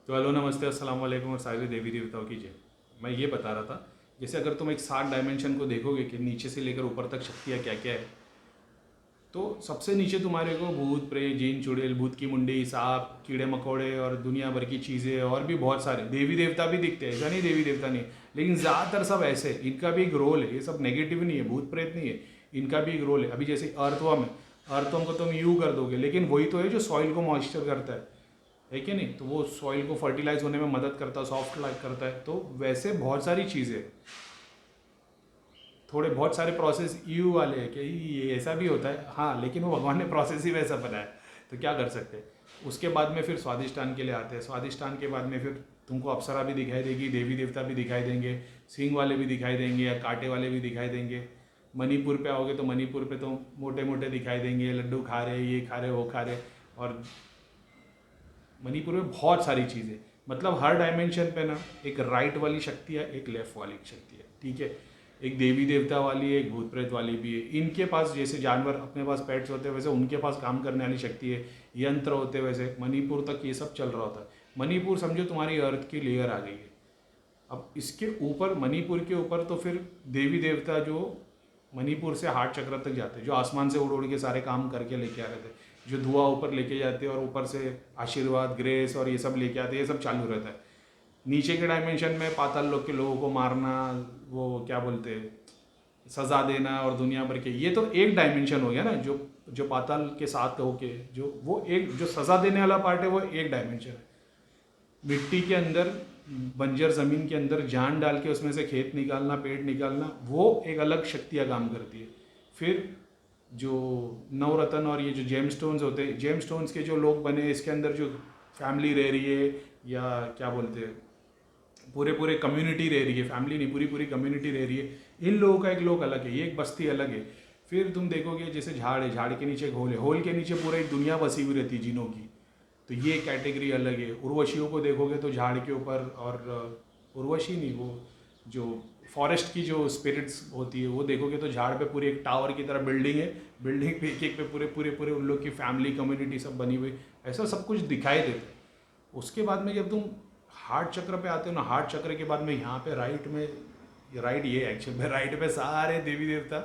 तो हेलो, नमस्ते, अस्सलाम वालेकुम और सारे देवी देवताओं की जय। मैं ये बता रहा था, जैसे अगर तुम एक 7 डायमेंशन को देखोगे कि नीचे से लेकर ऊपर तक शक्तियाँ क्या क्या है, तो सबसे नीचे तुम्हारे को भूत प्रेत जीन चुड़ैल भूत की मुंडी सांप कीड़े मकोड़े और दुनिया भर की चीज़ें और भी बहुत सारे देवी देवता भी दिखते हैं। ऐसा नहीं देवी देवता नहीं है, लेकिन ज़्यादातर सब ऐसे, इनका भी एक रोल है। ये सब नेगेटिव नहीं है, भूत प्रेत नहीं है, इनका भी एक रोल है। अभी जैसे अर्थवर्म है, अर्थवर्म को तुम यू कर दोगे, लेकिन वही तो है जो सॉइल को मॉइस्चर करता है कि नहीं? तो वो सॉइल को फर्टिलाइज होने में मदद करता है, सॉफ्ट लाइक करता है। तो वैसे बहुत सारी चीज़ें, थोड़े बहुत सारे प्रोसेस यू वाले हैं कि ये ऐसा भी होता है, हाँ, लेकिन वो भगवान ने प्रोसेस ही वैसा बनाया, तो क्या कर सकते हैं। उसके बाद में फिर स्वादिष्टान के लिए आते हैं। स्वादिष्टान के बाद में फिर तुमको अप्सरा भी दिखाई देगी, देवी देवता भी दिखाई देंगे, सींग वाले भी दिखाई देंगे या कांटे वाले भी दिखाई देंगे। मणिपुर पे आओगे तो मणिपुर पे तो मोटे मोटे दिखाई देंगे, लड्डू खा रहे, ये खा रहे, वो खा रहे। और मणिपुर में बहुत सारी चीज़ें, मतलब हर डायमेंशन पे ना एक राइट वाली शक्ति है, एक लेफ्ट वाली शक्ति है, ठीक है। एक देवी देवता वाली है, एक भूत प्रेत वाली भी है। इनके पास जैसे जानवर अपने पास पेट्स होते हैं, वैसे उनके पास काम करने वाली शक्ति है, यंत्र होते हैं। वैसे मणिपुर तक ये सब चल रहा होता है। मणिपुर समझो तुम्हारी अर्थ की लेयर आ गई है। अब इसके ऊपर, मणिपुर के ऊपर तो फिर देवी देवता जो मणिपुर से हार्ट चक्र तक जाते हैं, जो आसमान से उड़ उड़ के सारे काम करके लेके आ रहे थे, जो धुआं ऊपर लेके जाते हैं और ऊपर से आशीर्वाद ग्रेस और ये सब लेके आते हैं, ये सब चालू रहता है। नीचे के डायमेंशन में पाताल लोक के लोगों को मारना, वो क्या बोलते हैं, सजा देना और दुनिया भर के, ये तो एक डायमेंशन हो गया ना। जो जो पाताल के साथ होके जो वो एक जो सजा देने वाला पार्ट है, वो एक डायमेंशन है। मिट्टी के अंदर, बंजर ज़मीन के अंदर जान डाल के उसमें से खेत निकालना, पेड़ निकालना, वो एक अलग शक्तियाँ काम करती है। फिर जो नवरत्न और ये जो जेम स्टोन्स होते हैं, जेम स्टोन्स के जो लोग बने, इसके अंदर जो फैमिली रह रही है, या क्या बोलते हैं, पूरे पूरे कम्युनिटी रह रही है, फैमिली नहीं, पूरी पूरी कम्युनिटी रह रही है। इन लोगों का एक लोग अलग है, ये एक बस्ती अलग है। फिर तुम देखोगे जैसे झाड़ है, झाड़ के नीचे एक होल है, होल के नीचे पूरा एक दुनिया बसी हुई रहती है जिनों की, तो ये कैटेगरी अलग है। उर्वशियों को देखोगे तो झाड़ के ऊपर, और उर्वशी नहीं, वो जो फॉरेस्ट की जो स्पिरिट्स होती है, वो देखोगे तो झाड़ पे पूरी एक टावर की तरह बिल्डिंग है, बिल्डिंग पे एक एक पे पूरे पूरे पूरे उन लोग की फैमिली कम्युनिटी सब बनी हुई, ऐसा सब कुछ दिखाई देता है। उसके बाद में जब तुम हार्ट चक्र पे आते हो ना, हार्ट चक्र के बाद में यहाँ पे राइट में, राइट ये एक्चुअल में राइट पे सारे देवी देवता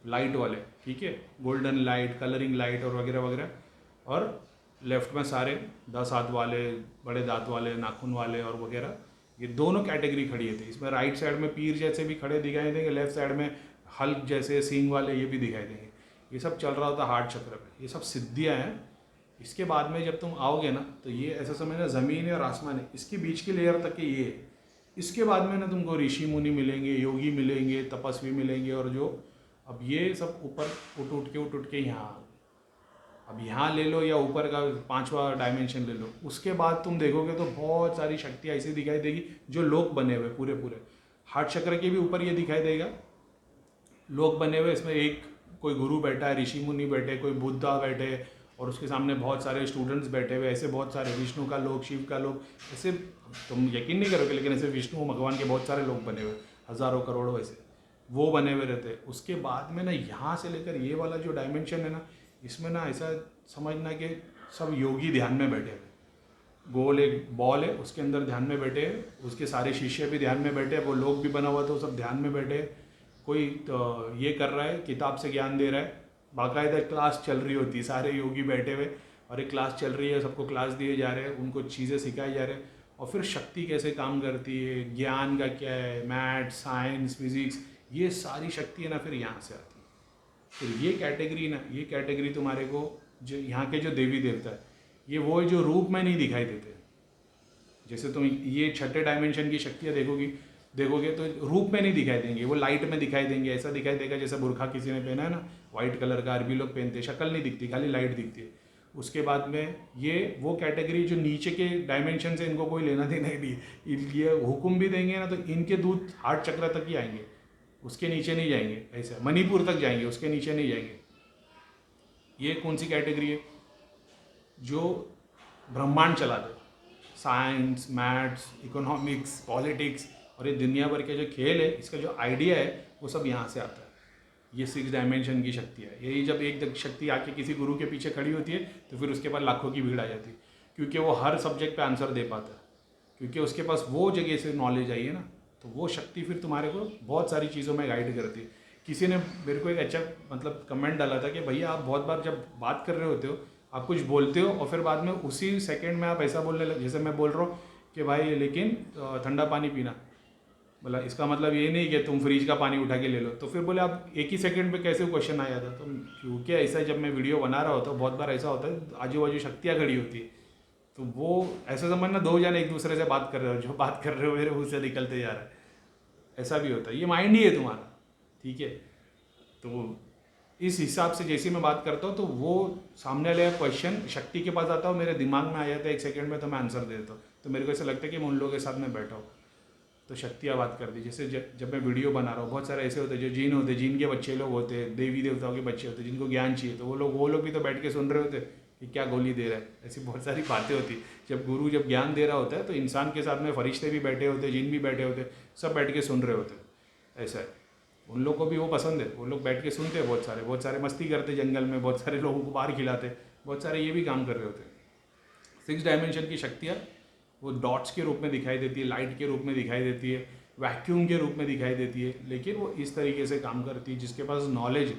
लाइट वाले, ठीक है, गोल्डन लाइट, कलरिंग लाइट और वगैरह वगैरह। और लेफ्ट में सारे 10 हाथ वाले, बड़े दांत वाले, नाखून वाले और वगैरह, ये दोनों कैटेगरी खड़ी थी। इसमें राइट साइड में पीर जैसे भी खड़े दिखाई देंगे, लेफ्ट साइड में हल्क जैसे सींग वाले ये भी दिखाई देंगे। ये सब चल रहा होता हार्ट चक्र पे, ये सब सिद्धियाँ हैं। इसके बाद में जब तुम आओगे ना, तो ये ऐसा समझना ज़मीन है और आसमान है, इसके बीच की लेयर तक के ये है। इसके बाद में ना तुमको ऋषि मुनि मिलेंगे, योगी मिलेंगे, तपस्वी मिलेंगे, और जो अब ये सब ऊपर उठ उठ के यहाँ, अब यहाँ ले लो या ऊपर का 5वां डायमेंशन ले लो, उसके बाद तुम देखोगे तो बहुत सारी शक्तियाँ ऐसी दिखाई देगी जो लोक बने हुए पूरे पूरे। हार्ट चक्र के भी ऊपर ये दिखाई देगा, लोक बने हुए। इसमें एक कोई गुरु बैठा है, ऋषि मुनि बैठे, कोई बुद्धा बैठे, और उसके सामने बहुत सारे स्टूडेंट्स बैठे हुए, ऐसे बहुत सारे, विष्णु का लोक, शिव का लोक, ऐसे तुम यकीन नहीं करोगे, लेकिन ऐसे विष्णु भगवान के बहुत सारे लोग बने हुए, हज़ारों करोड़ों ऐसे वो बने हुए रहते हैं। उसके बाद में ना यहाँ से लेकर ये वाला जो डायमेंशन है ना, इसमें ना ऐसा समझना कि सब योगी ध्यान में बैठे हुए, गोल एक बॉल है, उसके अंदर ध्यान में बैठे हैं, उसके सारे शिष्य भी ध्यान में बैठे हैं, वो लोग भी बना हुआ था, वो सब ध्यान में बैठे हैं। कोई तो ये कर रहा है, किताब से ज्ञान दे रहा है, बाकायदा क्लास चल रही होती है, सारे योगी बैठे हुए और एक क्लास चल रही है, सबको क्लास दिए जा रहे हैं, उनको चीज़ें सिखाई जा रहे हैं। और फिर शक्ति कैसे काम करती है, ज्ञान का क्या है, मैथ, साइंस, फिजिक्स, ये सारी शक्ति है ना, फिर यहाँ से आती है। फिर ये कैटेगरी ना, ये कैटेगरी तुम्हारे को, जो यहाँ के जो देवी देवता है, ये वो है जो रूप में नहीं दिखाई देते। जैसे तुम ये छठे डायमेंशन की शक्तियाँ देखोगे तो रूप में नहीं दिखाई देंगे, वो लाइट में दिखाई देंगे। ऐसा दिखाई देगा जैसे बुरखा किसी ने पहना है ना, वाइट कलर का, अरबी लोग पहनते हैं, शक्ल नहीं दिखती, खाली लाइट दिखती है। उसके बाद में ये वो कैटेगरी जो नीचे के डायमेंशन से इनको कोई लेना देना ही नहीं, ये हुक्म भी देंगे ना तो इनके दूध हार्ट चक्र तक ही आएंगे, उसके नीचे नहीं जाएंगे। ऐसे मणिपुर तक जाएंगे, उसके नीचे नहीं जाएंगे। ये कौन सी कैटेगरी है? जो ब्रह्मांड चलाते, साइंस, मैथ्स, इकोनॉमिक्स, पॉलिटिक्स और ये दुनिया भर के जो खेल है, इसका जो आइडिया है वो सब यहाँ से आता है। ये 6 डायमेंशन की शक्ति है। यही जब एक शक्ति आके किसी गुरु के पीछे खड़ी होती है तो फिर उसके बाद लाखों की भीड़ आ जाती है, क्योंकि वो हर सब्जेक्ट पे आंसर दे पाता है। क्योंकि उसके पास वो जगह से नॉलेज आई है ना, तो वो शक्ति फिर तुम्हारे को बहुत सारी चीज़ों में गाइड करती है। किसी ने मेरे को एक अच्छा मतलब कमेंट डाला था कि भैया आप बहुत बार जब बात कर रहे होते हो आप कुछ बोलते हो और फिर बाद में उसी सेकंड में आप ऐसा बोलने लगे, जैसे मैं बोल रहा हूँ कि भाई लेकिन ठंडा पानी पीना, बोला इसका मतलब ये नहीं कि तुम फ्रिज का पानी उठा के ले लो। तो फिर बोले आप एक ही सेकंड पे कैसे क्वेश्चन आया था। तो क्योंकि ऐसा जब मैं वीडियो बना रहा होता हूँ बहुत बार ऐसा होता है आजू बाजू शक्तियाँ खड़ी होती है, तो वो ऐसा समझना दो जन एक दूसरे से बात कर रहे हो, जो बात कर रहे हो मेरे मुँह से निकलते जा रहा है, ऐसा भी होता है। ये माइंड ही है तुम्हारा, ठीक है। तो इस हिसाब से जैसे मैं बात करता हूँ तो वो सामने वाले क्वेश्चन शक्ति के पास आता है, मेरे दिमाग में आ जाता है एक सेकंड में, तो मैं आंसर दे देता हूँ। तो मेरे को ऐसा लगता है कि मैं उन लोगों के साथ में बैठा हूँ। तो शक्तियाँ बात कर दी। जैसे जब मैं वीडियो बना रहा हूँ बहुत सारे ऐसे होते हैं जो जीन होते हैं, जीन के बच्चे लोग होते हैं, देवी देवताओं के बच्चे होते हैं जिनको ज्ञान चाहिए, तो वो लोग भी तो बैठ के सुन रहे होते कि क्या गोली दे रहा है। ऐसी बहुत सारी बातें होती। जब गुरु जब ज्ञान दे रहा होता है तो इंसान के साथ में फरिश्ते भी बैठे होते हैं, जिन भी बैठे होते हैं, सब बैठ के सुन रहे होते हैं। ऐसा है, उन लोग को भी वो पसंद है, वो लोग बैठ के सुनते हैं। बहुत सारे मस्ती करते जंगल में, बहुत सारे लोगों को बाहर खिलाते, बहुत सारे ये भी काम कर रहे होते हैं। 6 डायमेंशन की शक्तियाँ वो डॉट्स के रूप में दिखाई देती है, लाइट के रूप में दिखाई देती है, वैक्यूम के रूप में दिखाई देती है, लेकिन वो इस तरीके से काम करती है। जिसके पास नॉलेज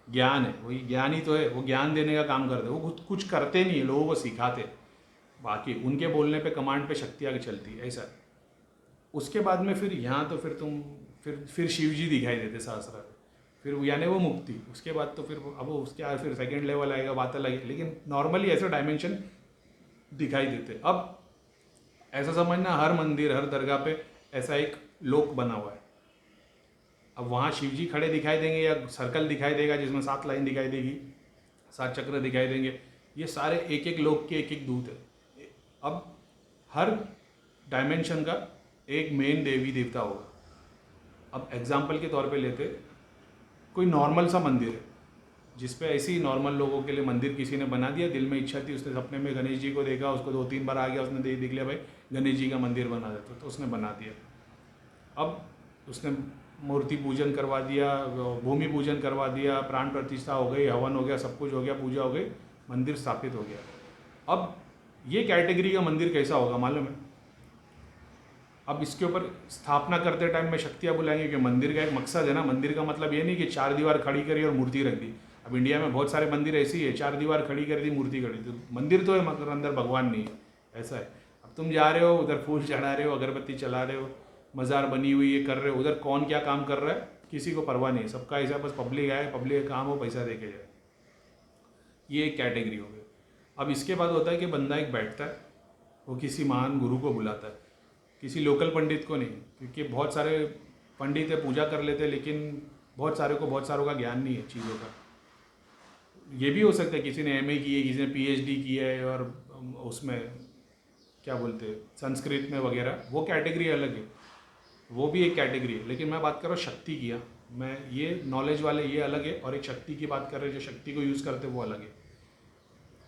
ज्ञान है वही ज्ञान ही तो है, वो ज्ञान देने का काम करते हैं। वो खुद कुछ करते नहीं है, लोगों को सिखाते, बाकी उनके बोलने पे कमांड पे शक्तियाँ चलती है, ऐसा। उसके बाद में फिर यहाँ तो फिर तुम फिर शिव जी दिखाई देते सहस्त्र, फिर यानी वो मुक्ति। उसके बाद तो फिर अब उसके बाद फिर सेकेंड लेवल आएगा, बात अलग है, लेकिन नॉर्मली ऐसे डायमेंशन दिखाई देते। अब ऐसा समझना हर मंदिर हर दरगाह पे ऐसा एक लोक बना हुआ है। अब वहाँ शिव जी खड़े दिखाई देंगे या सर्कल दिखाई देगा जिसमें 7 लाइन दिखाई देगी, 7 चक्र दिखाई देंगे, ये सारे एक एक लोक के एक एक दूत है। अब हर डायमेंशन का एक मेन देवी देवता होगा। अब एग्जाम्पल के तौर पे लेते, कोई नॉर्मल सा मंदिर है जिस पे ऐसे ही नॉर्मल लोगों के लिए मंदिर किसी ने बना दिया, दिल में इच्छा थी, उसने सपने में गणेश जी को देखा, उसको 2-3 बार आ गया, उसने देख लिया भाई गणेश जी का मंदिर बना देता, तो उसने बना दिया। अब उसने मूर्ति पूजन करवा दिया, भूमि पूजन करवा दिया, प्राण प्रतिष्ठा हो गई, हवन हो गया, सब कुछ हो गया, पूजा हो गई, मंदिर स्थापित हो गया। अब ये कैटेगरी का मंदिर कैसा होगा मालूम है? अब इसके ऊपर स्थापना करते टाइम में शक्तियाँ बुलाएंगे कि मंदिर का एक मकसद है ना। मंदिर का मतलब ये नहीं कि 4 दीवार खड़ी करी और मूर्ति रख दी। अब इंडिया में बहुत सारे मंदिर ऐसे ही है, 4 दीवार खड़ी कर दी, मूर्ति खड़ी, तो मंदिर तो है मगर अंदर भगवान नहीं है, ऐसा है। अब तुम जा रहे हो उधर फूल चढ़ा रहे हो, अगरबत्ती चला रहे हो, मज़ार बनी हुई है, कर रहे हो, उधर कौन क्या काम कर रहा है किसी को परवाह नहीं है, सबका ऐसा बस पब्लिक आए, पब्लिक काम हो, पैसा दे के जाए। ये एक कैटेगरी हो गई। अब इसके बाद होता है कि बंदा एक बैठता है, वो किसी महान गुरु को बुलाता है, किसी लोकल पंडित को नहीं, क्योंकि बहुत सारे पंडित है पूजा कर लेते हैं, लेकिन बहुत सारों का ज्ञान नहीं है चीज़ों का। ये भी हो सकता है किसी ने एमए की है, किसी ने पीएचडी की है और उसमें क्या बोलते हैं संस्कृत में वगैरह, वो कैटेगरी अलग है, वो भी एक कैटेगरी है। लेकिन मैं बात कर रहा हूँ शक्ति की, मैं ये नॉलेज वाले ये अलग है, और एक शक्ति की बात कर रहे हैं जो शक्ति को यूज़ करते वो अलग है।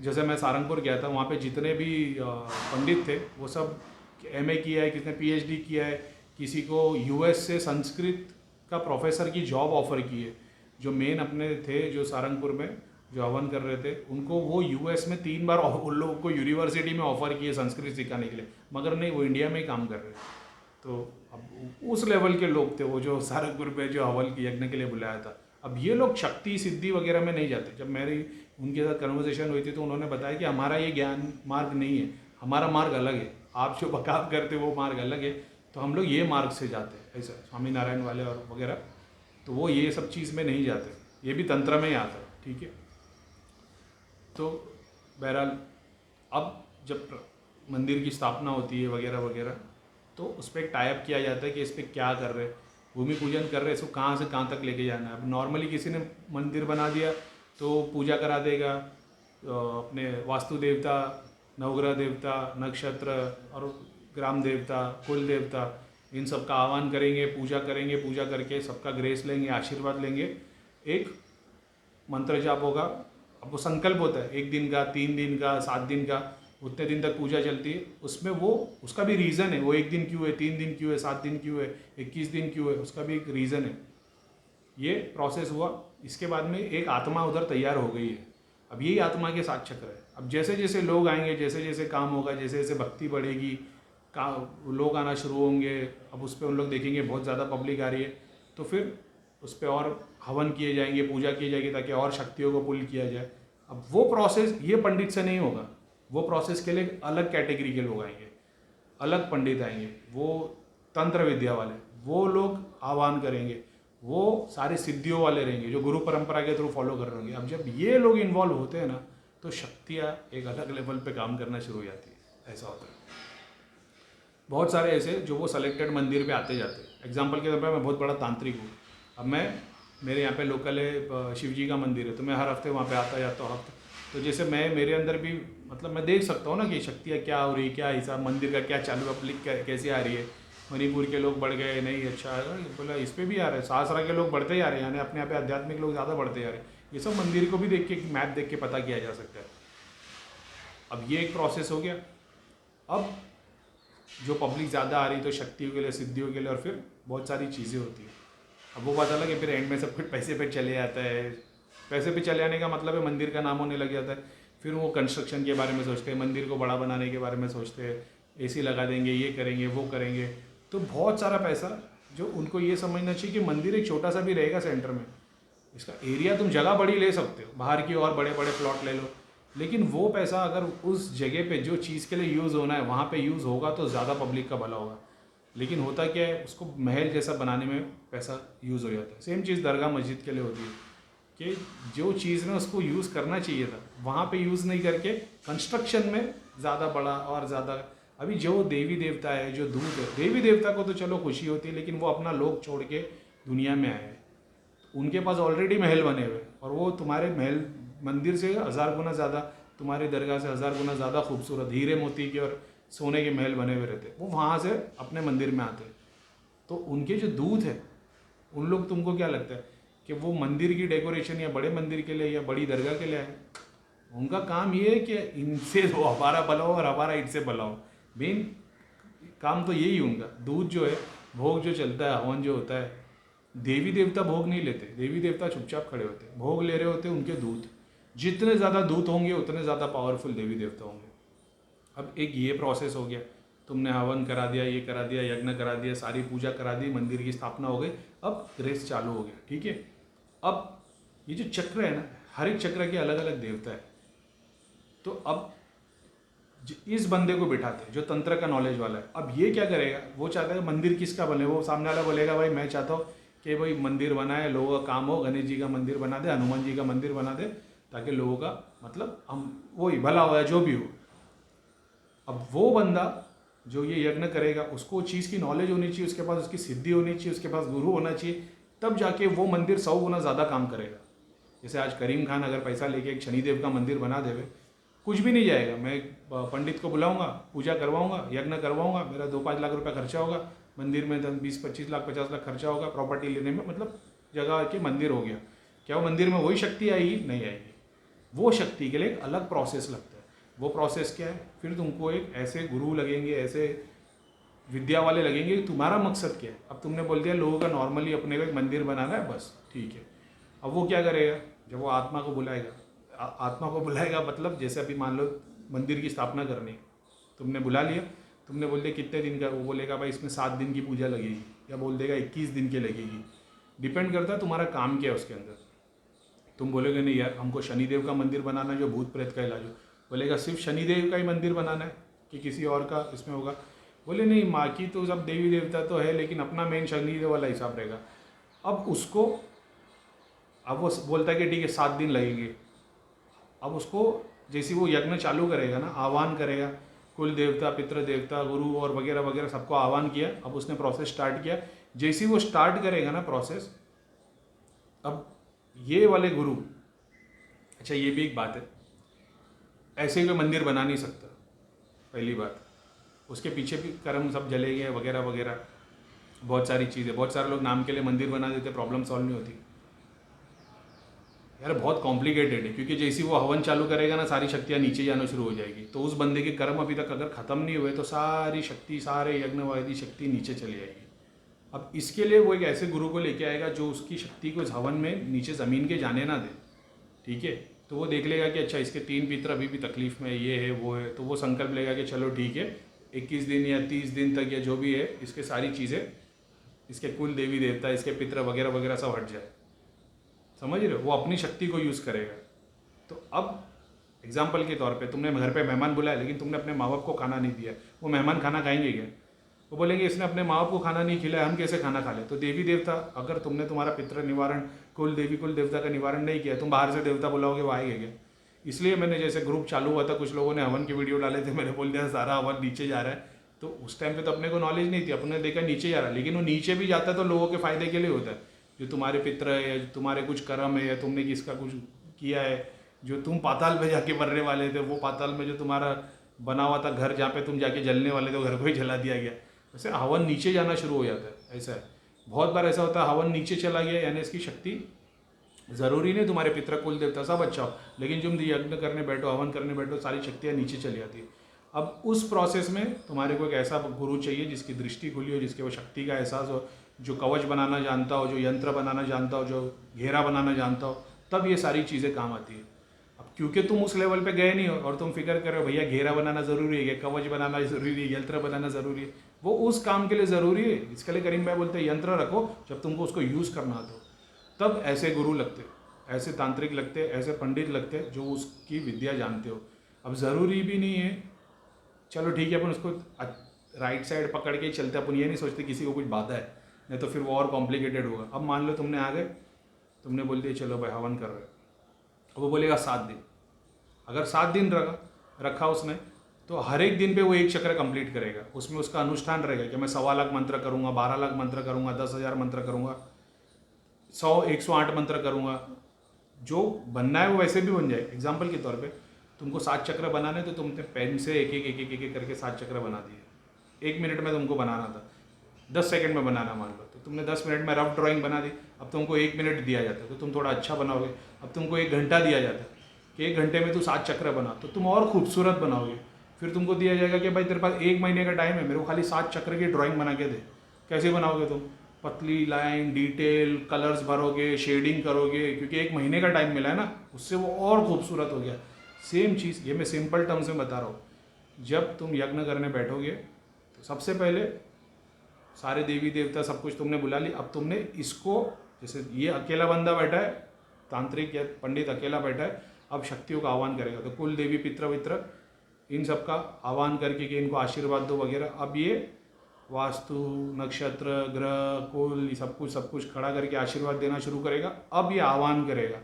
जैसे मैं सारंगपुर गया था, वहाँ पे जितने भी पंडित थे वो सब एमए किया है, किसी ने पीएचडी किया है, किसी को यूएस से संस्कृत का प्रोफेसर की जॉब ऑफ़र की है। जो मेन अपने थे जो सारंगपुर में जो हवन कर रहे थे, उनको वो यूएस में 3 बार उन लोगों को यूनिवर्सिटी में ऑफ़र किए संस्कृत सिखाने के लिए, मगर नहीं, वो इंडिया में ही काम कर रहे थे। तो अब उस लेवल के लोग थे वो जो सारंगपुर में जो हवन की यज्ञ के लिए बुलाया था। अब ये लोग शक्ति सिद्धि वगैरह में नहीं जाते। जब मेरी उनके साथ कन्वर्सेशन हुई थी तो उन्होंने बताया कि हमारा ये ज्ञान मार्ग नहीं है, हमारा मार्ग अलग है, आप जो बकाव करते वो मार्ग अलग है, तो हम लोग ये मार्ग से जाते हैं, ऐसा स्वामी नारायण वाले और वगैरह, तो वो ये सब चीज़ में नहीं जाते, ये भी तंत्र में ही आता है, ठीक है। तो बहरहाल अब जब मंदिर की स्थापना होती है वगैरह वगैरह, तो उस पर एक टाइप किया जाता है कि इस पर क्या कर रहे हैं, भूमि पूजन कर रहे हैं, इसको कहाँ से कहाँ तक लेके जाना है। अब नॉर्मली किसी ने मंदिर बना दिया तो पूजा करा देगा, अपने वास्तु देवता, नवग्रह देवता, नक्षत्र और ग्राम देवता, कुल देवता, इन सब का आह्वान करेंगे, पूजा करेंगे, पूजा करके सबका ग्रेस लेंगे, आशीर्वाद लेंगे, एक मंत्र जाप होगा। अब वो संकल्प होता है 1 दिन का, 3 दिन का, 7 दिन का, उतने दिन तक पूजा चलती है। उसमें वो उसका भी रीज़न है, वो 1 दिन क्यों है, 3 दिन क्यों है, 7 दिन क्यों है, 21 दिन क्यों है, उसका भी एक रीज़न है। ये प्रोसेस हुआ, इसके बाद में एक आत्मा उधर तैयार हो गई है। अब यही आत्मा के 7 चक्र है। अब जैसे जैसे लोग आएंगे, जैसे जैसे काम होगा, जैसे जैसे भक्ति बढ़ेगी, लोग आना शुरू होंगे। अब उस पर उन लोग देखेंगे बहुत ज़्यादा पब्लिक आ रही है, तो फिर उस पर और हवन किए जाएंगे, पूजा की जाएगी, ताकि और शक्तियों को पुल किया जाए। अब वो प्रोसेस ये पंडित से नहीं होगा, वो प्रोसेस के लिए अलग कैटेगरी के लोग आएंगे, अलग पंडित आएंगे, वो तंत्र विद्या वाले, वो लोग आह्वान करेंगे, वो सारे सिद्धियों वाले रहेंगे जो गुरु परंपरा के थ्रू फॉलो कर रहे होंगे। अब जब ये लोग इन्वॉल्व होते हैं ना, तो शक्तियाँ एक अलग लेवल पे काम करना शुरू हो जाती है। ऐसा होता है। बहुत सारे ऐसे जो वो सेलेक्टेड मंदिर पे आते जाते हैं। एग्जांपल के तौर पर मैं बहुत बड़ा तांत्रिक हूँ। अब मेरे यहाँ पे लोकल है शिव जी का मंदिर है, तो मैं हर हफ्ते वहाँ पे आता जाता हूँ। तो जैसे मेरे अंदर भी मतलब मैं देख सकता हूँ ना कि शक्तियाँ क्या हो रही, क्या हिसाब, मंदिर का क्या चालू, पब्लिक कैसे आ रही है। मणिपुर के लोग बढ़ गए, नहीं अच्छा बोला, इस पर भी आ रहे हैं, सहसरा के लोग बढ़ते ही आ रहे हैं, यानी अपने यहाँ पे आध्यात्मिक लोग ज़्यादा बढ़ते आ रहे हैं। ये सब मंदिर को भी देख के, मैप देख के पता किया जा सकता है। अब ये एक प्रोसेस हो गया। अब जो पब्लिक ज़्यादा आ रही तो शक्तियों के लिए, सिद्धियों के लिए, और फिर बहुत सारी चीज़ें होती हैं। अब वो पता लगे फिर एंड में सब कुछ पैसे पे चले जाता है। पैसे पे चले आने का मतलब है मंदिर का नाम होने लग जाता है। फिर वो कंस्ट्रक्शन के बारे में सोचते हैं, मंदिर को बड़ा बनाने के बारे में सोचते हैं, एसी लगा देंगे, ये करेंगे, वो करेंगे। तो बहुत सारा पैसा, जो उनको ये समझना चाहिए कि मंदिर एक छोटा सा भी रहेगा सेंटर में, इसका एरिया तुम जगह बड़ी ले सकते हो, बाहर की और बड़े बड़े प्लॉट ले लो, लेकिन वो पैसा अगर उस जगह पे जो चीज़ के लिए यूज़ होना है वहाँ पे यूज़ होगा तो ज़्यादा पब्लिक का भला होगा। लेकिन होता क्या है, उसको महल जैसा बनाने में पैसा यूज़ हो जाता है। सेम चीज़ दरगाह मस्जिद के लिए होती है कि जो चीज़ में उसको यूज़ करना चाहिए था वहाँ पे यूज़ नहीं करके कंस्ट्रक्शन में ज़्यादा बड़ा और ज़्यादा। अभी जो देवी देवता है, जो दूत है, देवी देवता को तो चलो खुशी होती है, लेकिन वो अपना लोक छोड़ के दुनिया में आए हैं, उनके पास ऑलरेडी महल बने हुए, और वो तुम्हारे महल मंदिर से 1000 गुना ज़्यादा, तुम्हारी दरगाह से 1000 गुना ज़्यादा खूबसूरत हीरे मोती के और सोने के महल बने हुए रहते, वो वहाँ से अपने मंदिर में आते। तो उनके जो दूत है, उन लोग, तुमको क्या लगता है कि वो मंदिर की डेकोरेशन या बड़े मंदिर के लिए या बड़ी दरगाह के लिए आए? उनका काम ये है कि इनसे वो हमारा भला हो और हमारा इनसे भला हो। मेन काम तो यही उनका। दूध जो है, भोग जो चलता है, हवन जो होता है, देवी देवता भोग नहीं लेते, देवी देवता चुपचाप खड़े होते हैं, भोग ले रहे होते हैं उनके दूत। जितने ज़्यादा दूत होंगे उतने ज़्यादा पावरफुल देवी देवता होंगे। अब एक ये प्रोसेस हो गया, तुमने हवन करा दिया, ये करा दिया, यज्ञ करा दिया, सारी पूजा करा दी, मंदिर की स्थापना हो गई, अब रेस चालू हो गया, ठीक है। अब ये जो चक्र है ना, हर एक चक्र के अलग अलग देवता है। तो अब इस बंदे को बिठाते हैं जो तंत्र का नॉलेज वाला है। अब ये क्या करेगा, वो चाहता है मंदिर किसका बने, वो सामने वाला बोलेगा भाई मैं चाहता हूँ कि भाई मंदिर बनाए, लोगों का काम हो, गणेश जी का मंदिर बना दे, हनुमान जी का मंदिर बना दे, ताकि लोगों का मतलब हम वही भला हो या जो भी हो। अब वो बंदा जो ये यज्ञ करेगा, उसको चीज़ की नॉलेज होनी चाहिए, उसके पास उसकी सिद्धि होनी चाहिए, उसके पास गुरु होना चाहिए, तब जाके वो मंदिर 100 गुना ज़्यादा काम करेगा। जैसे आज करीम खान अगर पैसा लेके एक शनिदेव का मंदिर बना देवे, कुछ भी नहीं जाएगा, मैं पंडित को बुलाऊंगा, पूजा करवाऊंगा, यज्ञ करवाऊंगा, मेरा 2-5 लाख रुपया खर्चा होगा, मंदिर में 20-25 लाख 50 लाख खर्चा होगा प्रॉपर्टी लेने में, मतलब जगह के मंदिर हो गया। क्या वो मंदिर में वही शक्ति आएगी? नहीं आएगी। वो शक्ति के लिए एक अलग प्रोसेस लगता है। वो प्रोसेस क्या है, फिर तुमको एक ऐसे गुरु लगेंगे, ऐसे विद्या वाले लगेंगे, तुम्हारा मकसद क्या है। अब तुमने बोल दिया लोगों का नॉर्मली अपने को एक मंदिर बनाना है, बस ठीक है। अब वो क्या करेगा, जब वो आत्मा को बुलाएगा, आत्मा को बुलाएगा मतलब जैसे अभी मान लो मंदिर की स्थापना करनी, तुमने बुला लिया, तुमने बोल दिया कितने दिन का, वो बोलेगा भाई इसमें 7 दिन की पूजा लगेगी, या बोल देगा 21 दिन की लगेगी, डिपेंड करता है तुम्हारा काम क्या है उसके अंदर। तुम बोलोगे नहीं यार हमको शनिदेव का मंदिर बनाना है जो भूत प्रेत का इलाज हो, बोलेगा सिर्फ शनिदेव का ही मंदिर बनाना है कि किसी और का इसमें होगा, बोले नहीं माँ की तो सब देवी देवता तो है, लेकिन अपना मेन शनिदेव वाला हिसाब रहेगा। अब उसको, अब वो बोलता है कि ठीक है 7 दिन लगेंगे। अब उसको जैसे वो यज्ञ चालू करेगा ना, आह्वान करेगा, कुल देवता, पितृ देवता, गुरु और वगैरह वगैरह सबको आह्वान किया, अब उसने प्रोसेस स्टार्ट किया। जैसे वो स्टार्ट करेगा ना प्रोसेस, अब ये वाले गुरु, अच्छा ये भी एक बात है, ऐसे ही कोई मंदिर बना नहीं सकता, पहली बात। उसके पीछे भी कर्म सब जलेंगे वगैरह वगैरह, बहुत सारी चीज़ें, बहुत सारे लोग नाम के लिए मंदिर बना देते, प्रॉब्लम सॉल्व नहीं होती यार, बहुत कॉम्प्लिकेटेड है। क्योंकि जैसे वो हवन चालू करेगा ना, सारी शक्तियाँ नीचे जाना शुरू हो जाएगी, तो उस बंदे के कर्म अभी तक अगर ख़त्म नहीं हुए तो सारी शक्ति, सारे यज्ञवादी शक्ति नीचे चली जाएगी। अब इसके लिए वो एक ऐसे गुरु को लेके आएगा जो उसकी शक्ति को इस हवन में नीचे ज़मीन के जाने ना दे, ठीक है। तो वो देख लेगा कि अच्छा इसके 3 पितर अभी भी तकलीफ में, ये है वो है, तो वो संकल्प लेगा कि चलो ठीक है 21 दिन या 30 दिन तक या जो भी है, इसके सारी चीज़ें, इसके कुल देवी देवता, इसके पितर वगैरह वगैरह सब हट जाए। समझ रहे हो? वो अपनी शक्ति को यूज़ करेगा। तो अब एग्जाम्पल के तौर पे तुमने घर पे मेहमान बुलाया, लेकिन तुमने अपने माँ बाप को खाना नहीं दिया, वो मेहमान खाना खाएंगे क्या? वो बोलेंगे इसने अपने माँ बाप को खाना नहीं खिलाया, हम कैसे खाना खा ले? तो देवी देवता, अगर तुमने तुम्हारा पितृ निवारण, कुल देवी कुल देवता का निवारण नहीं किया, तुम बाहर से देवता बुलाओगे, वो आएंगे क्या? इसलिए मैंने, जैसे ग्रुप चालू हुआ था, कुछ लोगों ने हवन की वीडियो डाले थे, मैंने बोल दिया सारा हवन नीचे जा रहा है। तो उस टाइम पे तो अपने को नॉलेज नहीं थी, अपने देखा नीचे जा रहा है, लेकिन वो नीचे भी जाता है तो लोगों के फायदे के लिए होता है। जो तुम्हारे पितृ है, या तुम्हारे कुछ कर्म है, या तुमने किसका कुछ किया है, जो तुम पाताल में जाके मरने वाले थे, वो पाताल में जो तुम्हारा बना हुआ था घर, जहाँ पे तुम जाके जलने वाले थे, घर को ही जला दिया गया। वैसे हवन नीचे जाना शुरू हो जाता है, ऐसा है। बहुत बार ऐसा होता है, हवन नीचे चला गया, यानी इसकी शक्ति, ज़रूरी नहीं तुम्हारे पितृ कुल देवता सब अच्छा हो, लेकिन तुम यज्ञ करने बैठो, हवन करने बैठो, सारी शक्तियाँ नीचे चली जाती है। अब उस प्रोसेस में तुम्हारे को एक ऐसा गुरु चाहिए जिसकी दृष्टि खुली हो, जिसके वो शक्ति का एहसास हो, जो कवच बनाना जानता हो, जो यंत्र बनाना जानता हो, जो घेरा बनाना जानता हो, तब ये सारी चीज़ें काम आती है। अब क्योंकि तुम उस लेवल पे गए नहीं हो और तुम फिक्र कर रहे हो भैया घेरा बनाना ज़रूरी है, कवच बनाना ज़रूरी है, यंत्र बनाना ज़रूरी है, वो उस काम के लिए ज़रूरी है। इसके लिए करीम भाई बोलते हैं यंत्र रखो जब तुमको उसको यूज़ करना आता हो, तब ऐसे गुरु लगते, ऐसे तांत्रिक लगते, ऐसे पंडित लगते जो उसकी विद्या जानते हो। अब ज़रूरी भी नहीं है, चलो ठीक है, अपन उसको राइट साइड पकड़ के ही चलते, अपन ये नहीं सोचते किसी को कुछ बाधा है, नहीं तो फिर वो और कॉम्प्लिकेटेड होगा। अब मान लो तुमने आ गए, तुमने बोल दिया चलो भाई हवन कर रहे हो, वो बोलेगा 7 दिन। अगर 7 दिन रखा उसने, तो हर एक दिन पे वो एक चक्र कंप्लीट करेगा। उसमें उसका अनुष्ठान रहेगा कि मैं 1.25 लाख मंत्र करूँगा, 12 लाख मंत्र करूँगा, 10,000 मंत्र करूँगा, 108 मंत्र करूँगा। जो बनना है वो वैसे भी बन जाए। एग्जाम्पल के तौर पे तुमको 7 चक्र बनाने, तो तुमने पेन से एक एक करके 7 चक्र बना दिए। 1 मिनट में तुमको बनाना था, 10 सेकंड में बनाना मान लो, तो तुमने 10 मिनट में रफ ड्राइंग बना दी। अब तुमको 1 मिनट दिया जाता है तो तुम थोड़ा अच्छा बनाओगे। अब तुमको 1 घंटा दिया जाता है कि 1 घंटे में तू 7 चक्र बना, तो तुम और खूबसूरत बनाओगे। फिर तुमको दिया जाएगा कि भाई तेरे पास 1 महीने का टाइम है, मेरे को खाली 7 चक्र की ड्राइंग बना के दे। कैसे बनाओगे तुम? पतली लाइन, डिटेल, कलर्स भरोगे, शेडिंग करोगे, क्योंकि 1 महीने का टाइम मिला है ना, उससे वो और खूबसूरत हो गया। सेम चीज़, ये मैं सिंपल टर्म्स में बता रहा हूँ। जब तुम यज्ञ करने बैठोगे तो सबसे पहले सारे देवी देवता सब कुछ तुमने बुला ली। अब तुमने इसको, जैसे ये अकेला बंदा बैठा है, तांत्रिक या पंडित अकेला बैठा है, अब शक्तियों का आह्वान करेगा। तो कुल देवी पितृ वित्र इन सब का आह्वान करके कि इनको आशीर्वाद दो वगैरह। अब ये वास्तु, नक्षत्र, ग्रह, कुल, सब कुछ खड़ा करके आशीर्वाद देना शुरू करेगा। अब ये आह्वान करेगा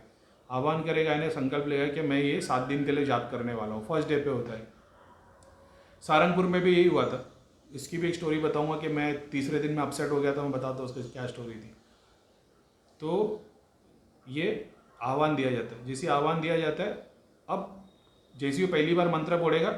यानी संकल्प लेगा कि मैं ये 7 दिन के लिए जाप करने वाला हूँ। फर्स्ट डे पे होता है। सारंगपुर में भी यही हुआ था। इसकी भी एक स्टोरी बताऊंगा कि मैं तीसरे दिन में अपसेट हो गया था, मैं बताता हूँ उसकी क्या स्टोरी थी। तो ये आह्वान दिया जाता है। जैसे आह्वान दिया जाता है, अब जैसे वो पहली बार मंत्र बोलेगा,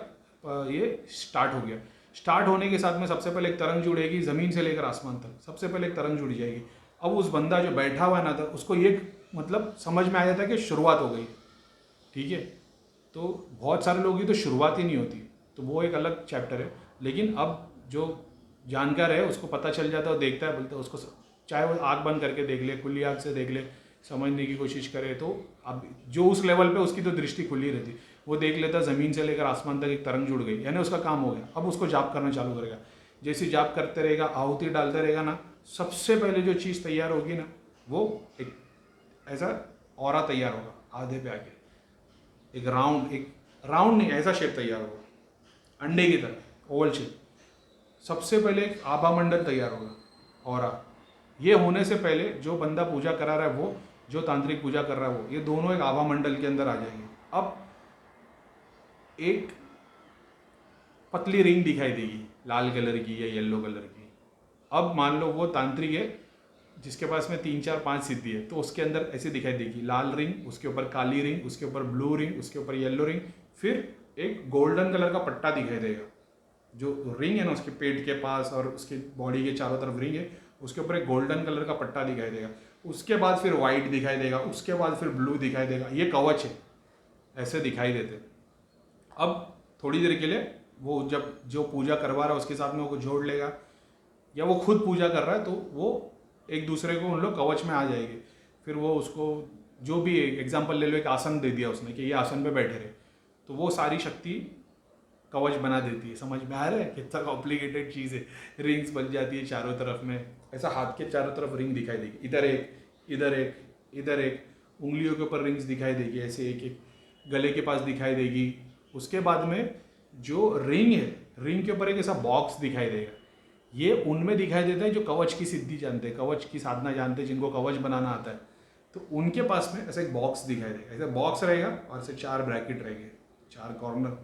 ये स्टार्ट हो गया। स्टार्ट होने के साथ में सबसे पहले एक तरंग जुड़ेगी, ज़मीन से लेकर आसमान तक सबसे पहले एक तरंग जुड़ जाएगी। अब उस बंदा जो बैठा हुआ ना था, उसको ये मतलब समझ में आ जाता है कि शुरुआत हो गई, ठीक है। तो बहुत सारे लोगों की तो शुरुआत ही नहीं होती, तो वो एक अलग चैप्टर है। लेकिन अब जो जानकार है उसको पता चल जाता है, वो देखता है, बोलता है उसको, चाहे वो आँख बंद करके देख ले, खुली आँख से देख ले, समझने की कोशिश करे, तो अब जो उस लेवल पे उसकी तो दृष्टि खुली रहती, वो देख लेता ज़मीन से लेकर आसमान तक एक तरंग जुड़ गई, यानी उसका काम हो गया। अब उसको जाप करना चालू करेगा। जैसे जाप करते रहेगा, आहुति डालते रहेगा ना, सबसे पहले जो चीज़ तैयार होगी ना, वो एक ऐसा औरा तैयार होगा, आधे पे आके एक राउंड नहीं, ऐसा शेप तैयार होगा, अंडे की तरह ओवल शेप। सबसे पहले एक आभा मंडल तैयार होगा, औरा। ये होने से पहले जो बंदा पूजा करा रहा है, वो जो तांत्रिक पूजा कर रहा है, वो, ये दोनों एक आभा मंडल के अंदर आ जाएंगे। अब एक पतली रिंग दिखाई देगी, लाल कलर की या येलो कलर की। अब मान लो वो तांत्रिक है जिसके पास में 3 4 5 सिद्धि है, तो उसके अंदर ऐसे दिखाई देगी, लाल रिंग, उसके ऊपर काली रिंग, उसके ऊपर ब्लू रिंग, उसके ऊपर येलो रिंग, फिर एक गोल्डन कलर का पट्टा दिखाई देगा। जो रिंग है ना, उसके पेट के पास और उसके बॉडी के चारों तरफ रिंग है, उसके ऊपर एक गोल्डन कलर का पट्टा दिखाई देगा। उसके बाद फिर वाइट दिखाई देगा, उसके बाद फिर ब्लू दिखाई देगा। ये कवच है, ऐसे दिखाई देते। अब थोड़ी देर के लिए वो जब जो पूजा करवा रहा है उसके साथ में वो जोड़ लेगा, या वो खुद पूजा कर रहा है तो वो एक दूसरे को उन लोग कवच में आ जाएंगे। फिर वो उसको जो भी एग्जाम्पल ले लो, एक आसन दे दिया उसने कि ये आसन पे बैठे रहे, तो वो सारी शक्ति कवच बना देती है। समझ में आ रहा है कितना कॉम्प्लिकेटेड चीज़ है। रिंग्स बन जाती है चारों तरफ में, ऐसा हाथ के चारों तरफ रिंग दिखाई देगी, इधर एक, इधर एक, इधर एक, उंगलियों के ऊपर रिंग्स दिखाई देगी ऐसे एक एक, गले के पास दिखाई देगी। उसके बाद में जो रिंग है, रिंग के ऊपर एक ऐसा बॉक्स दिखाई देगा। ये उनमें दिखाई देता है जो कवच की सिद्धि जानते हैं, कवच की साधना जानते हैं, जिनको कवच बनाना आता है। तो उनके पास में ऐसा एक बॉक्स दिखाई देगा, ऐसा बॉक्स रहेगा और ऐसे 4 ब्रैकेट रहेंगे, 4 कॉर्नर।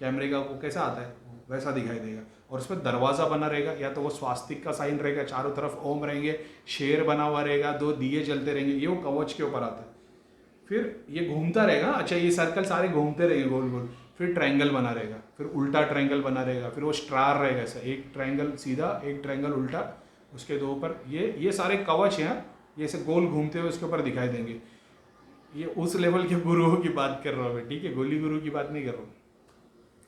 कैमरे का वो कैसा आता है वैसा दिखाई देगा, और उस पर दरवाज़ा बना रहेगा, या तो वो स्वास्तिक का साइन रहेगा, चारों तरफ ओम रहेंगे, शेर बना हुआ रहेगा, 2 दिए जलते रहेंगे। ये वो कवच के ऊपर आता है। फिर ये घूमता रहेगा। अच्छा, ये सर्कल सारे घूमते रहेंगे गोल गोल। फिर ट्रायंगल बना रहेगा, फिर उल्टा ट्रायंगल बना रहेगा, फिर वो स्टार रहेगा ऐसा, एक ट्रायंगल सीधा, एक ट्रायंगल उल्टा, उसके 2 ऊपर। ये सारे कवच हैं, ये ऐसे गोल घूमते हुए उसके ऊपर दिखाई देंगे। ये उस लेवल के गुरुओं की बात कर रहा हूँ मैं, ठीक है, गोली गुरु की बात नहीं कर रहा हूँ।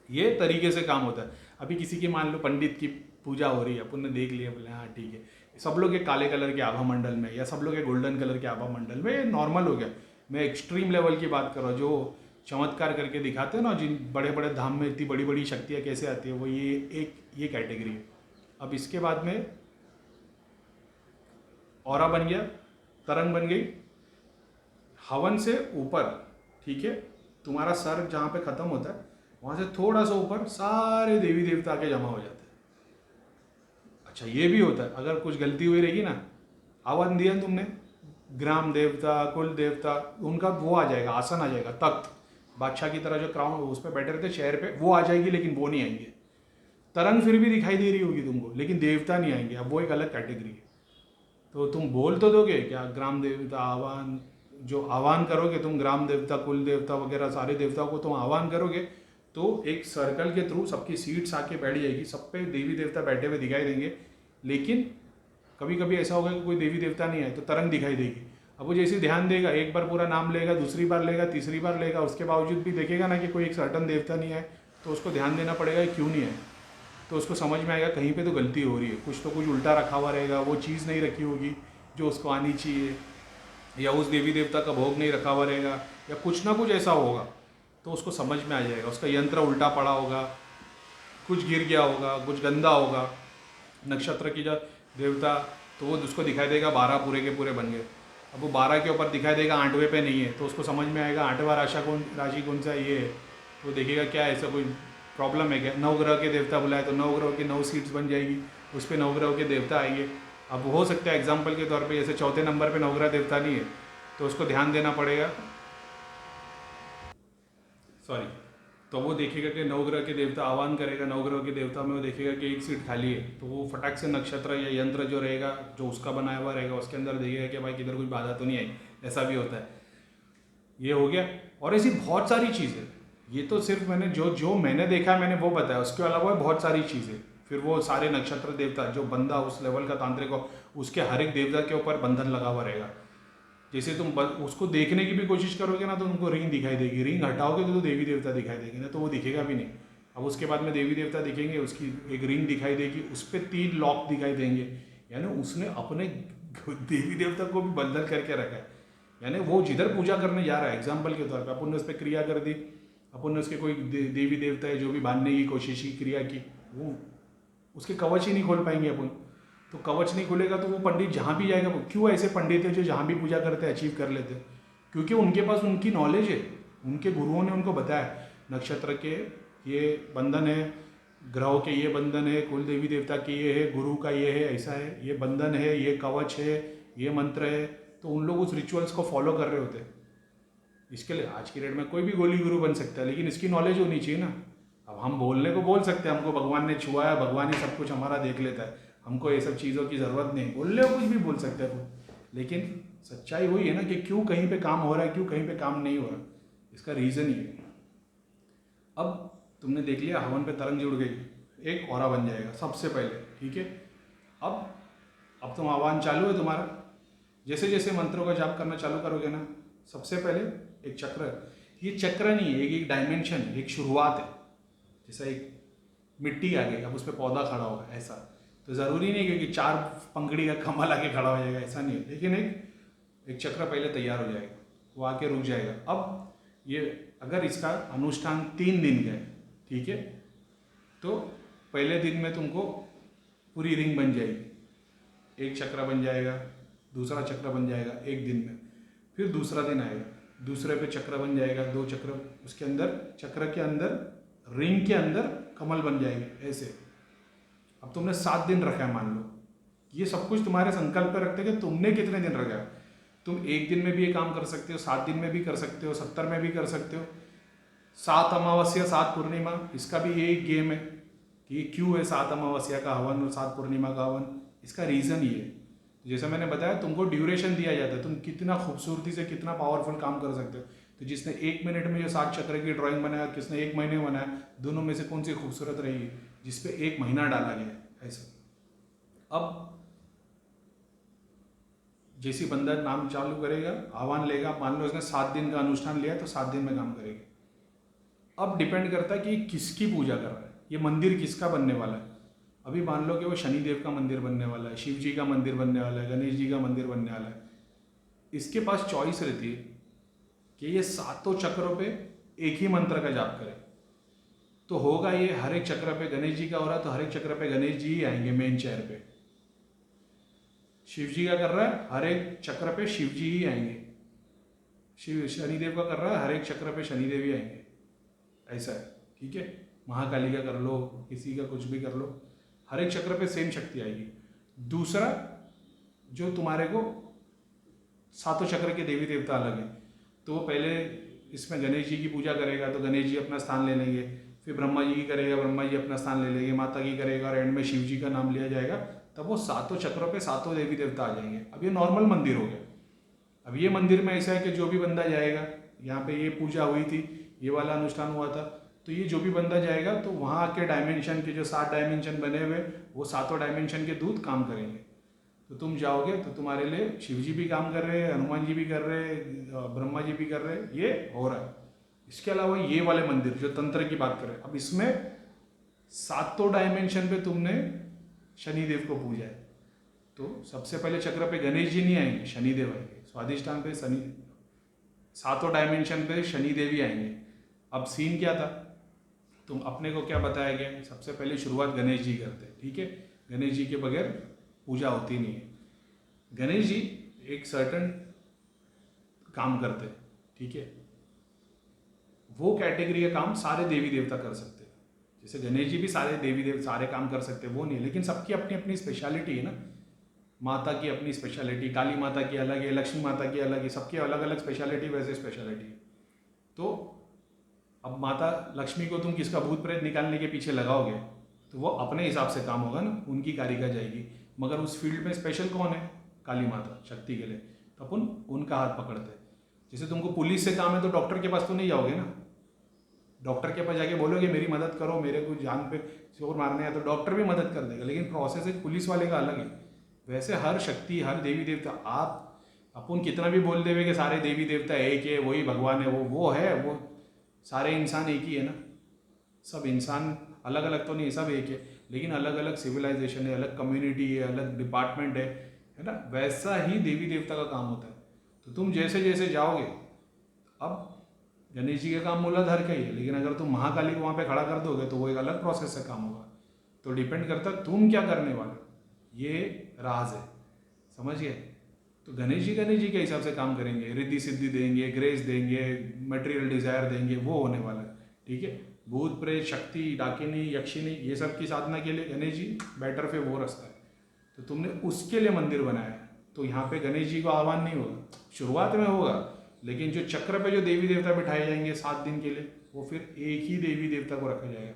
ये तरीके से काम होता है। अभी किसी की मान लो पंडित की पूजा हो रही है, अपन ने देख लिया, बोले हाँ ठीक है, सब लोग एक काले कलर के आभा मंडल में, या सब लोग एक गोल्डन कलर के आभा मंडल में, ये नॉर्मल हो गया। मैं एक्सट्रीम लेवल की बात कर रहा हूँ, जो चमत्कार करके दिखाते हैं ना, जिन बड़े बड़े धाम में इतनी बड़ी बड़ी शक्तियाँ कैसे आती है, वो ये कैटेगरी है। अब इसके बाद में ऑरा बन गया, तरंग बन गई। हवन से ऊपर, ठीक है, तुम्हारा सर जहाँ पे ख़त्म होता है वहाँ से थोड़ा सा ऊपर सारे देवी देवता आके जमा हो जाते हैं। अच्छा, ये भी होता है, अगर कुछ गलती हुई रहेगी ना, हवन दिया तुमने, ग्राम देवता, कुल देवता, उनका वो आ जाएगा, आसन आ जाएगा, तख्त, बादशाह की तरह जो क्राउन उस पर बैठे रहते शहर पे, वो आ जाएगी, लेकिन वो नहीं आएंगे। तरंग फिर भी दिखाई दे रही होगी तुमको, लेकिन देवता नहीं आएंगे। अब वो एक अलग कैटेगरी है। तो तुम बोल तो दोगे क्या, ग्राम देवता आह्वान, जो आह्वान करोगे तुम, ग्राम देवता, कुल देवता वगैरह सारे देवताओं को तुम आह्वान करोगे, तो एक सर्कल के थ्रू सबकी सीट्स आके बैठ जाएगी, सब पे देवी देवता बैठे हुए दिखाई देंगे। लेकिन कभी कभी ऐसा होगा कि कोई देवी देवता नहीं आए तो तरंग दिखाई देगी। अब वो जैसे ध्यान देगा, एक बार पूरा नाम लेगा, दूसरी बार लेगा, तीसरी बार लेगा, उसके बावजूद भी देखेगा ना कि कोई एक सर्टन देवता नहीं आए, तो उसको ध्यान देना पड़ेगा क्यों नहीं आए। तो उसको समझ में आएगा कहीं पे तो गलती हो रही है, कुछ तो कुछ उल्टा रखा हुआ रहेगा, वो चीज़ नहीं रखी होगी जो उसको आनी चाहिए, या उस देवी देवता का भोग नहीं रखा हुआ रहेगा, या कुछ ना कुछ ऐसा होगा। तो उसको समझ में आ जाएगा, उसका यंत्र उल्टा पड़ा होगा, कुछ गिर गया होगा, कुछ गंदा होगा। नक्षत्र की जो देवता, तो वो उसको दिखाई देगा 12 पूरे के पूरे बन गए। अब वो 12 के ऊपर दिखाई देगा 8वें पे नहीं है, तो उसको समझ में आएगा 8वां राशि कौन सा ये है। तो देखेगा क्या ऐसा कोई प्रॉब्लम है क्या। 9 ग्रह के देवता बुलाए तो 9 ग्रह की 9 सीट्स बन जाएगी, उस पर 9 ग्रह के देवता आएंगे। अब हो सकता है एग्जाम्पल के तौर पे जैसे चौथे नंबर पे 9 ग्रह देवता नहीं है, तो उसको ध्यान देना पड़ेगा, सॉरी, तो वो देखेगा कि 9 ग्रह के देवता आह्वान करेगा, 9 ग्रह के देवता में वो देखेगा कि एक सीट खाली है, तो वो फटाक से नक्षत्र या यंत्र जो रहेगा, जो उसका बनाया हुआ रहेगा, उसके अंदर देखेगा कि भाई किधर कोई बाधा तो नहीं आई। ऐसा भी होता है। ये हो गया। और ऐसी बहुत सारी चीज़ें, ये तो सिर्फ मैंने जो मैंने देखा है मैंने वो बताया, उसके अलावा बहुत सारी चीज़ें। फिर वो सारे नक्षत्र देवता, जो बंदा उस लेवल का तांत्रिक हो, उसके हर एक देवता के ऊपर बंधन लगा हुआ रहेगा। जैसे तुम उसको देखने की भी कोशिश करोगे ना, तो उनको रिंग दिखाई देगी, रिंग हटाओगे तो देवी देवता दिखाई देंगे ना, तो वो दिखेगा भी नहीं। अब उसके बाद में देवी देवता दिखेंगे, उसकी एक रिंग दिखाई देगी, उस पर 3 लॉक दिखाई देंगे, यानी उसने अपने देवी देवता को भी बंधन करके रखा है। यानी वो जिधर पूजा करने जा रहा है, एग्जाम्पल के तौर पर अपन ने उस पर क्रिया कर दी, अपन ने उसके कोई देवी देवता है जो भी बांधने की कोशिश की, क्रिया की, वो उसके कवच ही नहीं खोल पाएंगे अपन। तो कवच नहीं खुलेगा तो वो पंडित जहाँ भी जाएगा, क्यों ऐसे पंडित है जो जहाँ भी पूजा करते हैं अचीव कर लेते हैं, क्योंकि उनके पास उनकी नॉलेज है, उनके गुरुओं ने उनको बताया नक्षत्र के ये बंधन है, ग्रहों के ये बंधन है, कुल देवी देवता के ये है, गुरु का ये है, ऐसा है, ये बंधन है, ये कवच है, ये मंत्र है। तो उन लोग उस रिचुअल्स को फॉलो कर रहे होते हैं। इसके लिए आज की डेट में कोई भी गोली गुरु बन सकता है, लेकिन इसकी नॉलेज होनी चाहिए ना। अब हम बोलने को बोल सकते हैं, हमको भगवान ने छुआ है, भगवान ही सब कुछ हमारा देख लेता है, हमको ये सब चीज़ों की ज़रूरत नहीं, बोलने को कुछ भी बोल सकते हैं, लेकिन सच्चाई वही है ना कि क्यों कहीं पे काम हो रहा है, क्यों कहीं पे काम नहीं हो रहा, इसका रीज़न ये है। अब तुमने देख लिया हवन पे तरंग जुड़ गई, एक ऑरा बन जाएगा सबसे पहले, ठीक है। अब तुम आह्वान चालू है तुम्हारा, जैसे जैसे मंत्रों का जाप करना चालू करोगे ना, सबसे पहले एक चक्र, ये चक्र नहीं है, एक डायमेंशन, एक शुरुआत है। जैसा एक मिट्टी आ गई, अब उस पर पौधा खड़ा होगा, ऐसा तो ज़रूरी नहीं है कि 4 पंखड़ी का कमल आके खड़ा हो जाएगा, ऐसा नहीं है, लेकिन एक चक्र पहले तैयार हो जाएगा, वो आके रुक जाएगा। अब ये अगर इसका अनुष्ठान 3 दिन का है, ठीक है, तो पहले दिन में तुमको पूरी रिंग बन जाएगी, एक चक्र बन जाएगा, दूसरा चक्र बन जाएगा एक दिन में। फिर दूसरा दिन आएगा, दूसरे पे चक्र बन जाएगा, 2 चक्र, उसके अंदर चक्र के अंदर रिंग के अंदर कमल बन जाएंगे ऐसे। अब तुमने 7 दिन रखा है मान लो, ये सब कुछ तुम्हारे संकल्प पे रखते कि तुमने कितने दिन रखा है। तुम एक दिन में भी ये काम कर सकते हो, 7 दिन में भी कर सकते हो, 70 में भी कर सकते हो, 7 अमावस्या 7 पूर्णिमा, इसका भी यही गेम है कि क्यों है 7 अमावस्या का हवन और 7 पूर्णिमा का हवन। इसका रीज़न ये है, जैसे मैंने बताया तुमको ड्यूरेशन दिया जाता है, तुम कितना खूबसूरती से कितना पावरफुल काम कर सकते हो। तो जिसने 1 मिनट में जो 7 चक्र की ड्राइंग बनाया, किसने 1 महीने में बनाया, दोनों में से कौन सी खूबसूरत रहेगी, जिसपे 1 महीना डाला गया है ऐसे। अब जैसी बंदा नाम चालू करेगा, आह्वान लेगा, मान लो उसने 7 दिन का अनुष्ठान लिया तो 7 दिन में काम करेगा। अब डिपेंड करता है कि किसकी पूजा कर रहा है, ये मंदिर किसका बनने वाला है। अभी मान लो कि वो शनिदेव का मंदिर बनने वाला है, शिव जी का मंदिर बनने वाला है, गणेश जी का मंदिर बनने वाला है। इसके पास चॉइस रहती है कि ये 7 चक्रों पे एक ही मंत्र का जाप करे। तो होगा ये, हर एक चक्र पे गणेश जी का हो रहा है तो हर एक चक्र पे गणेश जी ही आएंगे मेन चेयर पे। शिव जी का कर रहा है, हर एक चक्र पे शिव जी ही आएंगे। शनिदेव का कर रहा है, हर एक चक्र पे शनिदेव ही आएंगे, ऐसा है। ठीक है, महाकाली का कर लो, किसी का कुछ भी कर लो, हर एक चक्र पे सेम शक्ति आएगी। दूसरा, जो तुम्हारे को 7 चक्र के देवी देवता अलग है, तो वो पहले इसमें गणेश जी की पूजा करेगा तो गणेश जी अपना स्थान ले लेंगे, फिर ब्रह्मा जी की करेगा, ब्रह्मा जी अपना स्थान ले लेंगे, माता की करेगा और एंड में शिव जी का नाम लिया जाएगा, तब वो 7 चक्रों पे 7 देवी देवता आ जाएंगे। अब ये नॉर्मल मंदिर हो गया। अब ये मंदिर में ऐसा है कि जो भी बंदा जाएगा, यहाँ पे ये पूजा हुई थी, ये वाला अनुष्ठान हुआ था, तो ये जो भी बंदा जाएगा तो वहाँ के डायमेंशन के जो 7 डायमेंशन बने हुए, वो 7 डायमेंशन के दूत काम करेंगे। तो तुम जाओगे तो तुम्हारे लिए शिव जी भी काम कर रहे हैं, हनुमान जी भी कर रहे हैं, ब्रह्मा जी भी कर रहे हैं, ये हो रहा है। इसके अलावा ये वाले मंदिर जो तंत्र की बात करें, अब इसमें 7 डायमेंशन पे तुमने शनिदेव को पूजा है, तो सबसे पहले चक्र पे गणेश जी नहीं आएंगे, शनिदेव आएंगे। स्वादिष्टान पे 7 डायमेंशन पे शनिदेव ही आएंगे। अब सीन क्या था, तुम अपने को क्या बताया गया, सबसे पहले शुरुआत गणेश जी करते हैं। ठीक है, गणेश जी के बगैर पूजा होती नहीं है। गणेश जी एक सर्टन काम करते हैं, ठीक है, वो कैटेगरी का काम सारे देवी देवता कर सकते हैं। जैसे गणेश जी भी सारे देवी देवता सारे काम कर सकते हैं, वो नहीं, लेकिन सबकी अपनी अपनी स्पेशलिटी है ना। माता की अपनी स्पेशलिटी, काली माता की अलग है, लक्ष्मी माता की अलग है, सबकी अलग अलग स्पेशलिटी, वैसे स्पेशलिटी। तो अब माता लक्ष्मी को तुम किसका भूत प्रेत निकालने के पीछे लगाओगे तो वो अपने हिसाब से काम होगा ना, उनकी कारिका जाएगी। मगर उस फील्ड में स्पेशल कौन है, काली माता शक्ति के लिए, तो अपन उनका हाथ पकड़ते हैं। जैसे तुमको पुलिस से काम है तो डॉक्टर के पास तो नहीं जाओगे ना, डॉक्टर के पास जाके बोलोगे मेरी मदद करो, मेरे को जान पे चोर मारने है, तो डॉक्टर भी मदद कर देगा, लेकिन प्रोसेस एक पुलिस वाले का अलग है। वैसे हर शक्ति, हर देवी देवता, आप अपन कितना भी बोल देवे कि सारे देवी देवता एक है, वही भगवान है, वो है, वो सारे इंसान एक ही है ना। सब इंसान अलग अलग तो नहीं, सब एक है, लेकिन अलग अलग सिविलाइजेशन है, अलग कम्युनिटी है, अलग डिपार्टमेंट है ना। वैसा ही देवी देवता का काम होता है। तो तुम जैसे जैसे जाओगे, अब गणेश जी का काम मूलाधार का ही है, लेकिन अगर तुम महाकाली को वहाँ पे खड़ा कर दोगे तो वो एक अलग प्रोसेस से काम होगा। तो डिपेंड करता है तुम क्या करने वाले, ये राज है, समझ गए। तो गणेश जी के हिसाब से काम करेंगे, रिद्धि सिद्धि देंगे, ग्रेस देंगे, मटेरियल डिजायर देंगे, वो होने वाला है। ठीक है, भूत प्रेत शक्ति, डाकिनी, यक्षिनी, ये सब की साधना के लिए गणेश जी बेटर पे वो रास्ता है। तो तुमने उसके लिए मंदिर बनाया है, तो यहाँ पे गणेश जी को आह्वान नहीं होगा, शुरुआत में होगा, लेकिन जो चक्र पे जो देवी देवता बिठाए जाएंगे 7 दिन के लिए, वो फिर एक ही देवी देवता को रखा जाएगा।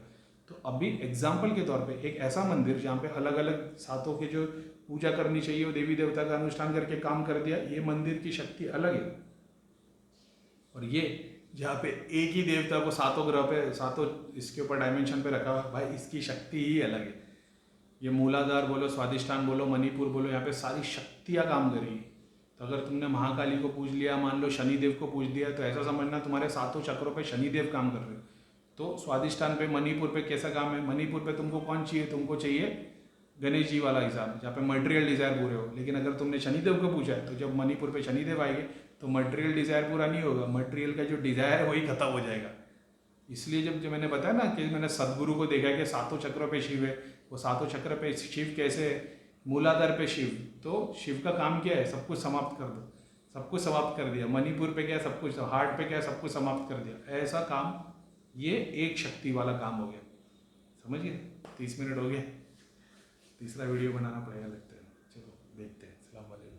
तो अभी एग्जाम्पल के तौर पे एक ऐसा मंदिर जहाँ पे अलग अलग 7 के जो पूजा करनी चाहिए वो देवी देवता का अनुष्ठान करके काम कर दिया, ये मंदिर की शक्ति अलग है। और ये जहाँ पे एक ही देवता को 7 ग्रह पे 7 इसके ऊपर डायमेंशन पे रखा हुआ, भाई इसकी शक्ति ही अलग है। ये मूलाधार बोलो, स्वादिष्टान बोलो, मणिपुर बोलो, यहाँ पे सारी शक्तियाँ काम करेगी। तो अगर तुमने महाकाली को पूज लिया, मान लो शनिदेव को पूज दिया, तो ऐसा समझना तुम्हारे 7 चक्रों पे शनिदेव काम कर रहे हो। तो स्वादिष्टान पे, मणिपुर पे कैसा काम है, मणिपुर पे तुमको कौन चाहिए, तुमको चाहिए गणेश जी वाला हिसाब, जहाँ पे मटेरियल डिजायर पूरे हो। लेकिन अगर तुमने शनिदेव को पूछा है तो जब मणिपुर पे शनिदेव आएंगे तो मटेरियल डिजायर पूरा नहीं होगा, मटेरियल का जो डिजायर है वही खत्म हो जाएगा। इसलिए जब मैंने बताया ना कि मैंने सदगुरु को देखा कि सातों चक्रों पे शिव है, वो सातों चक्र पे शिव कैसे है, मूलाधार पे शिव, तो शिव का काम क्या है, सब कुछ समाप्त कर दो, सब कुछ समाप्त कर दिया, मणिपुर पे क्या सब कुछ, हार्ट पे क्या सब कुछ समाप्त कर दिया, ऐसा काम, ये एक शक्ति वाला काम हो गया, समझिए। 30 मिनट हो गए, तीसरा वीडियो बनाना पड़ेगा लगता है, चलो देखते हैं। अस्सलाम वालेकुम।